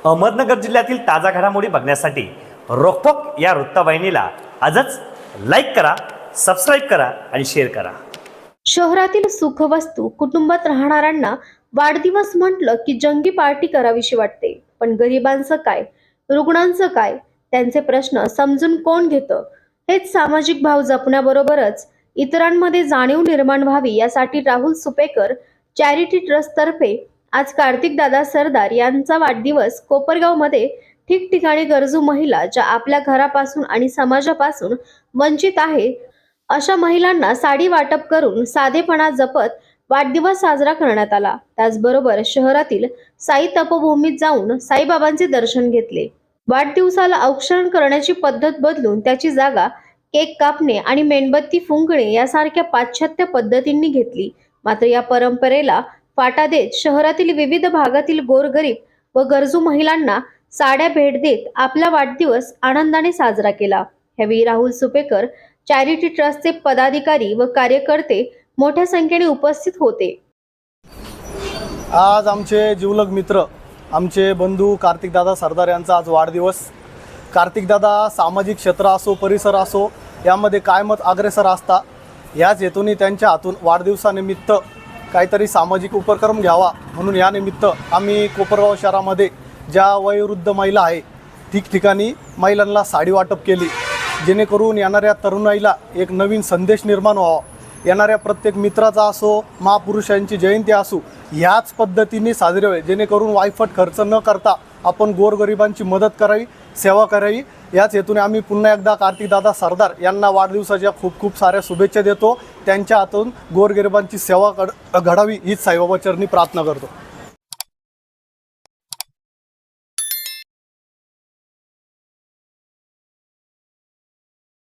अहमदनगर जिल्ह्यातील ताजा घडामोडी बघण्यासाठी रोखोक या वृत्तवाहिनीला आजच लाईक करा, सबस्क्राईब करा आणि शेअर करा। शहरातील सुखवस्तू कुटुंबात राहणाऱ्यांना वाढदिवस म्हटलं की जंगी पार्टी करावीशी वाटते, पण गरिबांचं काय, रुग्णांचं काय, त्यांचे प्रश्न समजून कोण घेतं? हेच सामाजिक भाव जपण्याबरोबरच इतरांमध्ये जाणीव निर्माण व्हावी यासाठी राहुल सुपेकर चॅरिटी ट्रस्ट तर्फे आज कार्तिक दादा सरदार यांचा वाढदिवस कोपरगावमध्ये ठिकठिकाणी गरजू महिला ज्या आपल्या घरापासून आणि समाजापासून वंचित आहे अशा महिलांना साडी वाटप करून साधेपणा जपत वाढदिवस साजरा करण्यात आला। त्याचबरोबर शहरातील साई तपोभूमीत जाऊन साईबाबांचे दर्शन घेतले। वाढदिवसाला औक्षण करण्याची पद्धत बदलून त्याची जागा केक कापणे आणि मेणबत्ती फुंकणे यासारख्या पाश्चात्य पद्धतींनी घेतली। मात्र या परंपरेला फाटा देत शहरातील विविध भागातील गोरगरीब व गरजू महिलांना साड्या भेट देत आपला वाढदिवस आनंदाने साजरा केला। यावेळी राहुल सुपेकर चॅरिटी ट्रस्टचे पदाधिकारी व कार्यकर्ते मोठ्या संख्येने उपस्थित होते। आज आमचे जीवलग मित्र, आमचे बंधू कार्तिक दादा सरदार यांचा आज वाढदिवस। कार्तिक दादा सामाजिक क्षेत्र असो, परिसर असो यामध्ये कायमच अग्रेसर असता। याच हेतूने त्यांच्या हातून वाढदिवसानिमित्त काहीतरी सामाजिक उपक्रम घ्यावा म्हणून या निमित्त आम्ही कोपरगाव शहरामध्ये ज्या वयोवृद्ध महिला आहे ठिकठिकाणी महिलांना साडी वाटप केली, जेणेकरून येणाऱ्या तरुणाईला एक नवीन संदेश निर्माण व्हावा। येणाऱ्या प्रत्येक मित्राचा असो, महापुरुषांची जयंती असो ह्याच पद्धतीने साजरी व्हावी, जेणेकरून वायफट खर्च न करता आपण गोरगरिबांची मदत करावी, सेवा करावी। याच हेतूने आम्ही पुन्हा एकदा कार्तिक दादा सरदार यांना वाढदिवसाच्या खूप खूप साऱ्या शुभेच्छा देतो। त्यांच्या हातून गोरगरिबांची सेवा घडावी हीच साईबाबा चरणी प्रार्थना करतो।